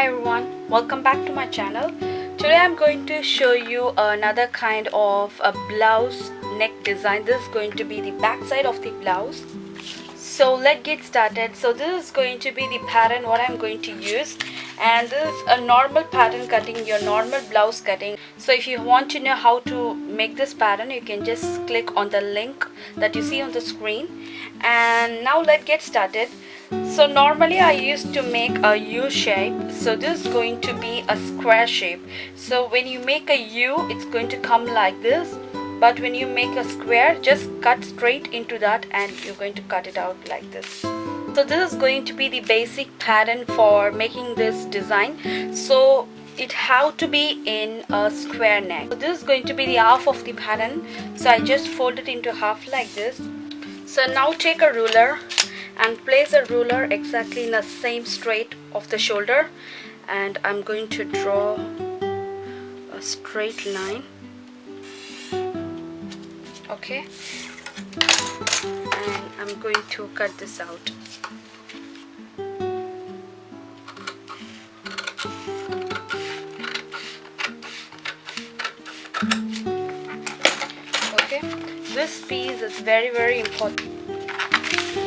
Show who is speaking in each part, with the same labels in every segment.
Speaker 1: Hi everyone, welcome back to my channel. Today I'm going to show you another kind of a blouse neck design. This is going to be the back side of the blouse. So let's get started. So this is going to be the pattern what I'm going to use, and this is a normal pattern cutting, your normal blouse cutting. So if you want to know how to make this pattern, you can just click on the link that you see on the screen. And now let's get started. So normally I used to make a U shape, so this is going to be a square shape. So when you make a U, it's going to come like this, but when you make a square, just cut straight into that and you're going to cut it out like this. So this is going to be the basic pattern for making this design. So it have to be in a square neck. So this is going to be the half of the pattern, so I just fold it into half like this. So now take a ruler and place a ruler exactly in the same straight of the shoulder, and I'm going to draw a straight line. Okay, and I'm going to cut this out. Okay, this piece is very important.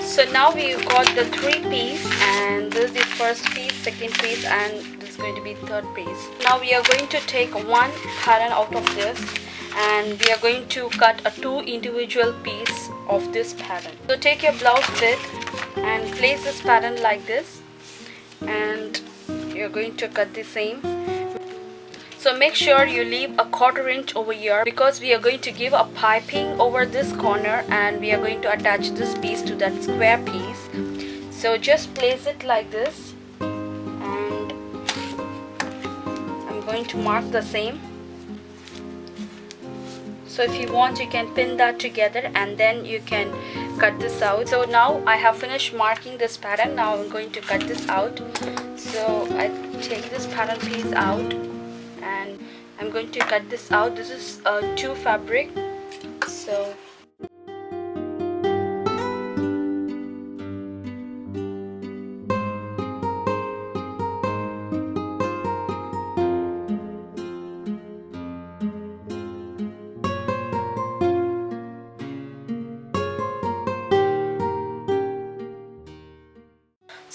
Speaker 1: So now we've got the three piece, and this is the first piece, second piece, and this is going to be third piece. Now we are going to take one pattern out of this, and we are going to cut a two individual piece of this pattern. So take your blouse bit and place this pattern like this, and you're going to cut the same. So make sure you leave a 1/4 inch over here, because we are going to give a piping over this corner and we are going to attach this piece to that square piece. So just place it like this, and I'm going to mark the same. So if you want, you can pin that together and then you can cut this out. So now I have finished marking this pattern. Now I'm going to cut this out. So I take this pattern piece out and I'm going to cut this out. This is a 2 fabric.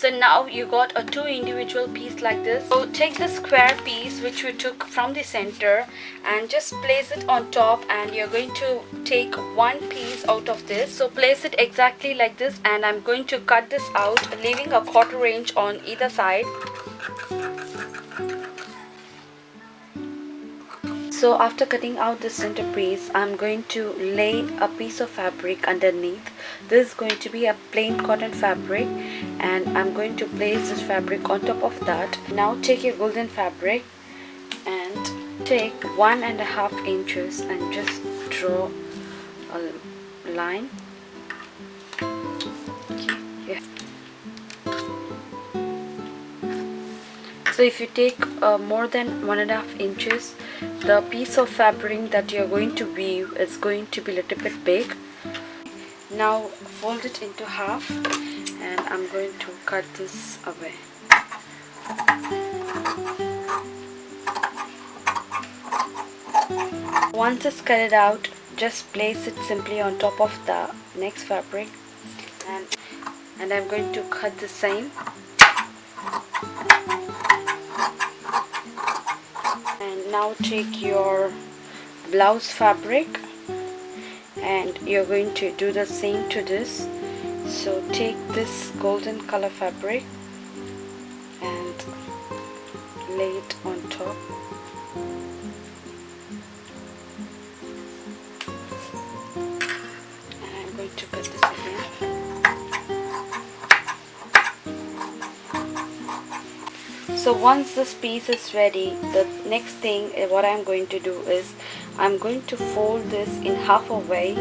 Speaker 1: So now you got a two individual piece like this. So take the square piece which we took from the center and just place it on top, and you're going to take one piece out of this. So place it exactly like this, and I'm going to cut this out, leaving a 1/4 inch on either side. So after cutting out the center piece, I'm going to lay a piece of fabric underneath. This is going to be a plain cotton fabric, and I'm going to place this fabric on top of that. Now take your golden fabric and take 1.5 inches and just draw a line. Okay, yeah. So if you take more than 1.5 inches, the piece of fabric that you're going to weave is going to be a little bit big. Now fold it into half, and I'm going to cut this away. Once it's cut it out, just place it simply on top of the next fabric, and I'm going to cut the same. And now take your blouse fabric and you're going to do the same to this. So take this golden color fabric and lay it on top. And I'm going to cut this again. So once this piece is ready, the next thing what I'm going to do is I'm going to fold this in half away.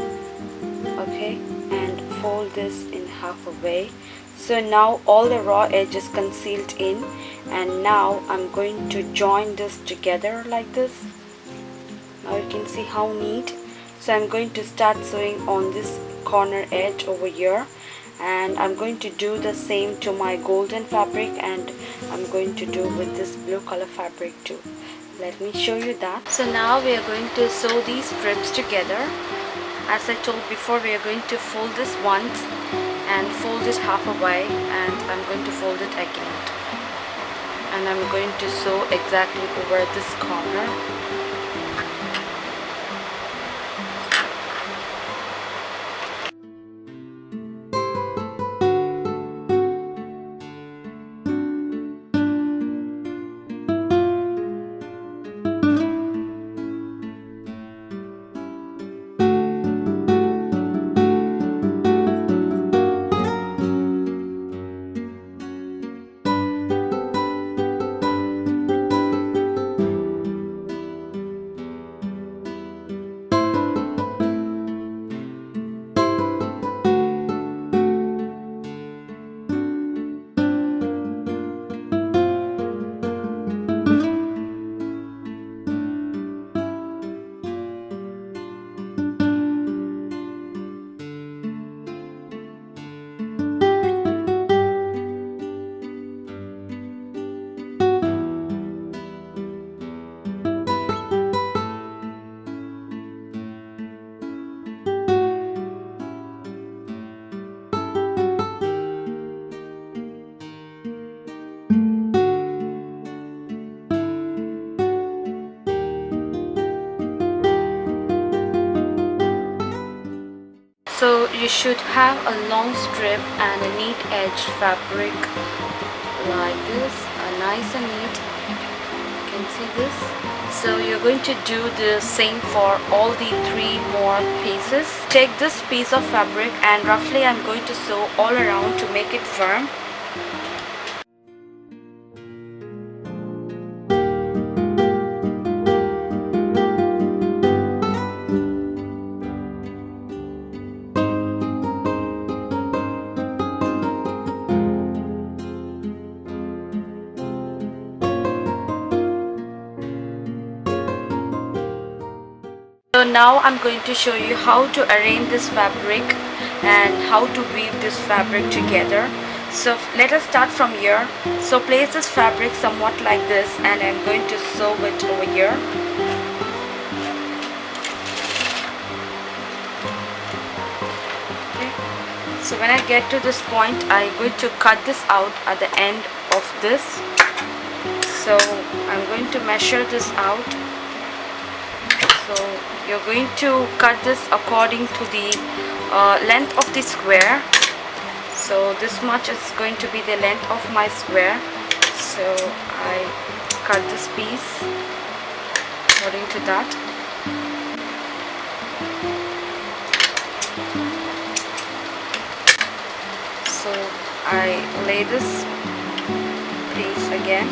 Speaker 1: Okay, and fold this in half away. So now all the raw edge is concealed in, and now I'm going to join this together like this. Now you can see how neat. So I'm going to start sewing on this corner edge over here, and I'm going to do the same to my golden fabric, and I'm going to do with this blue color fabric too. Let me show you that. So now we are going to sew these strips together. As I told before, we are going to fold this once and fold it half away, and I'm going to fold it again, and I'm going to sew exactly over this corner. So you should have a long strip and a neat edged fabric like this, nice and neat. You can see this. So you're going to do the same for all the 3 more pieces. Take this piece of fabric and roughly I'm going to sew all around to make it firm. So now I'm going to show you how to arrange this fabric and how to weave this fabric together. So let us start from here. So place this fabric somewhat like this, and I'm going to sew it over here. Okay. So when I get to this point, I'm going to cut this out at the end of this. So I'm going to measure this out. So you're going to cut this according to the length of the square. So this much is going to be the length of my square. So I cut this piece according to that. So I lay this piece again.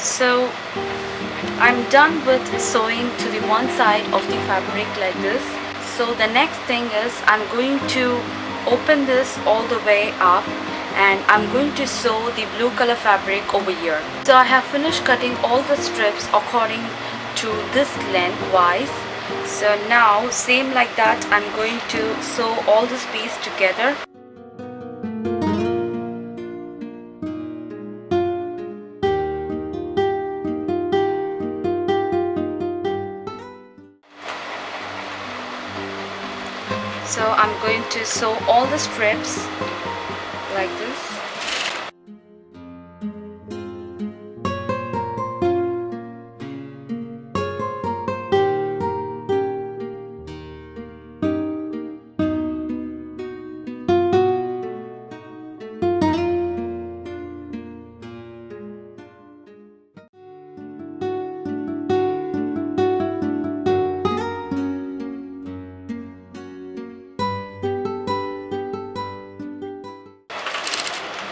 Speaker 1: So I'm done with sewing to the one side of the fabric like this. So the next thing is I'm going to open this all the way up, and I'm going to sew the blue color fabric over here. So I have finished cutting all the strips according to this lengthwise. So now same like that, I'm going to sew all this piece together. So I'm going to sew all the strips like this.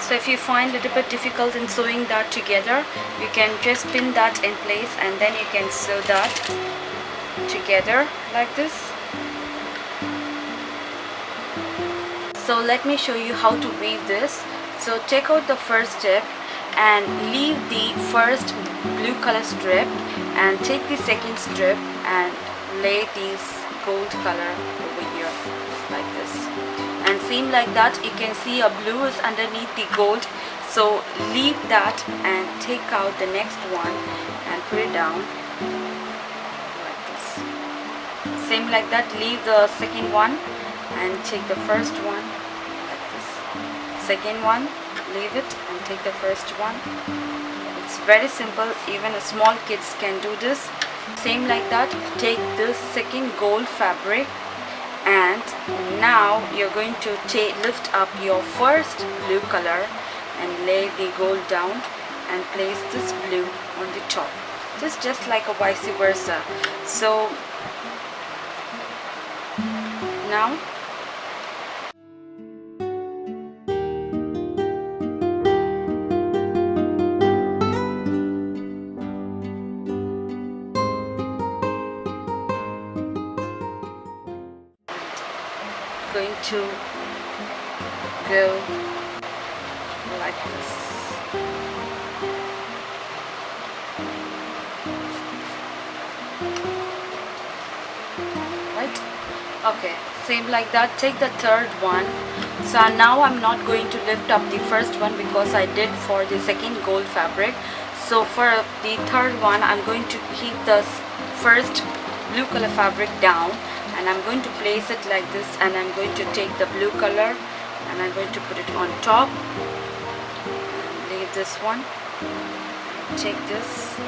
Speaker 1: So if you find a little bit difficult in sewing that together, you can just pin that in place and then you can sew that together like this. So let me show you how to weave this. So take out the first strip and leave the first blue color strip and take the second strip and lay this gold color over here like this. And same like that, you can see a blue is underneath the gold, so leave that and take out the next one and put it down like this. Same like that, leave the second one and take the first one like this. Second one, leave it and take the first one. It's very simple, even a small kids can do this. Same like that, take this second gold fabric and now you're going to lift up your first blue color and lay the gold down and place this blue on the top. Just like a vice versa. So now going to go like this. Right? Okay, same like that, take the third one. So now I'm not going to lift up the first one because I did for the second gold fabric. So for the third one, I'm going to keep the first blue color fabric down and I'm going to place it like this, and I'm going to take the blue color and I'm going to put it on top. Leave this one, take this,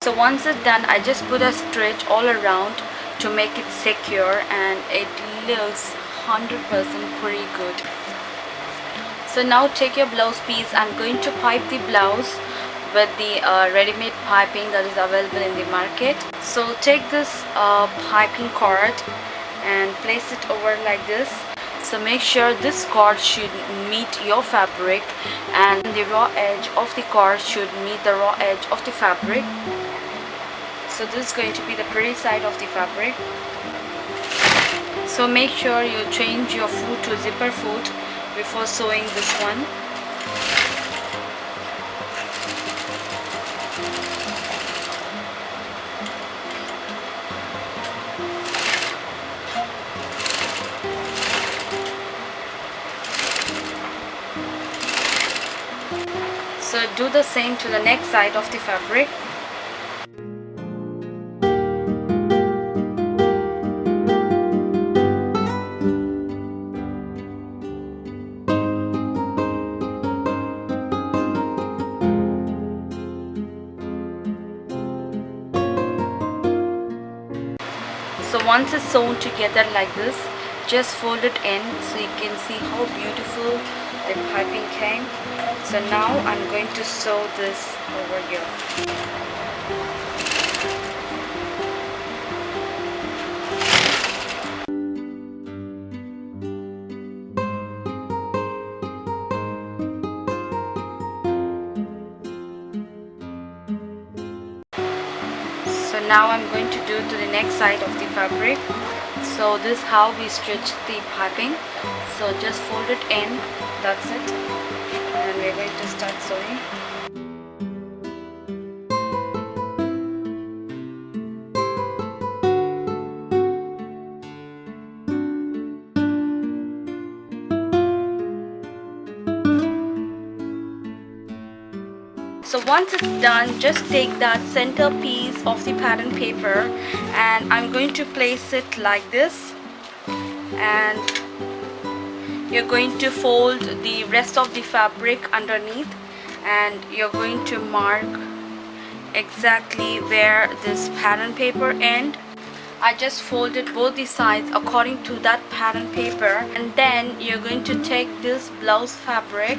Speaker 1: So once it's done, I just put a stitch all around to make it secure, and it looks 100% pretty good. So now take your blouse piece. I'm going to pipe the blouse with the ready-made piping that is available in the market. So take this piping cord and place it over like this. So make sure this cord should meet your fabric and the raw edge of the cord should meet the raw edge of the fabric. So this is going to be the pretty side of the fabric. So make sure you change your foot to zipper foot before sewing this one. So do the same to the next side of the fabric. So once it's sewn together like this, just fold it in so you can see how beautiful the piping came. So now I'm going to sew this over here. So now I'm going to do to the next side of the fabric. So this is how we stitch the piping. So just fold it in, that's it, and we're going to start sewing. So once it's done, just take that center piece of the pattern paper and I'm going to place it like this, and you're going to fold the rest of the fabric underneath and you're going to mark exactly where this pattern paper ends. I just folded both the sides according to that pattern paper, and then you're going to take this blouse fabric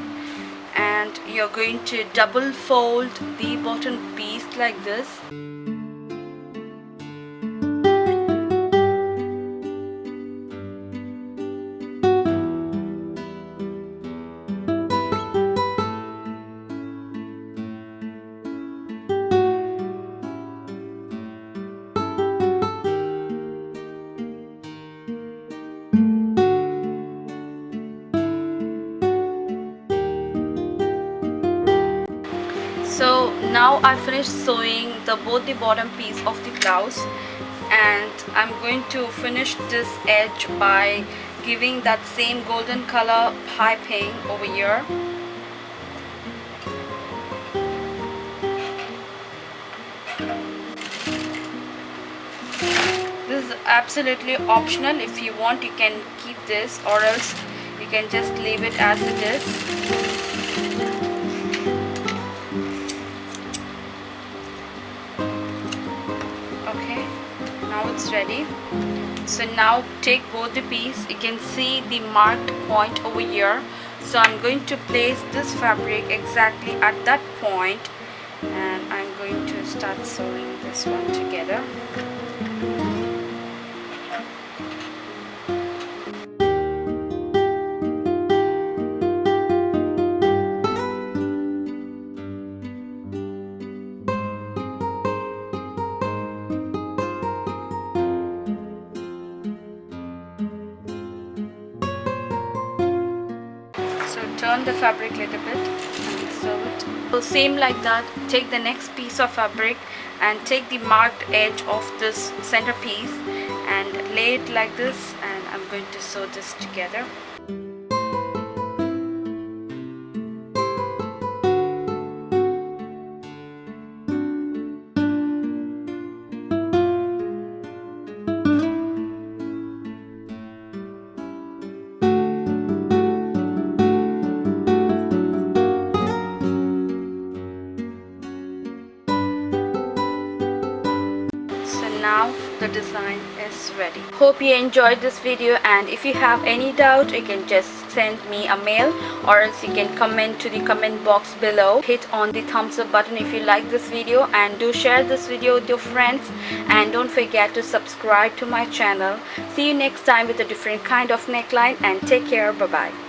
Speaker 1: and you're going to double fold the bottom piece like this. So now I finished sewing both the bottom piece of the blouse, and I'm going to finish this edge by giving that same golden color piping over here. This is absolutely optional. If you want, you can keep this, or else you can just leave it as it is. Now it's ready. So now take both the piece. You can see the marked point over here. So I'm going to place this fabric exactly at that point, and I'm going to start sewing this one together. Turn the fabric a little bit and sew it. So same like that, take the next piece of fabric and take the marked edge of this center piece and lay it like this, and I'm going to sew this together. Now the design is ready. Hope you enjoyed this video, and if you have any doubt, you can just send me a mail, or else you can comment to the comment box below. Hit on the thumbs up button if you like this video, and do share this video with your friends, and don't forget to subscribe to my channel. See you next time with a different kind of neckline, and take care. Bye bye.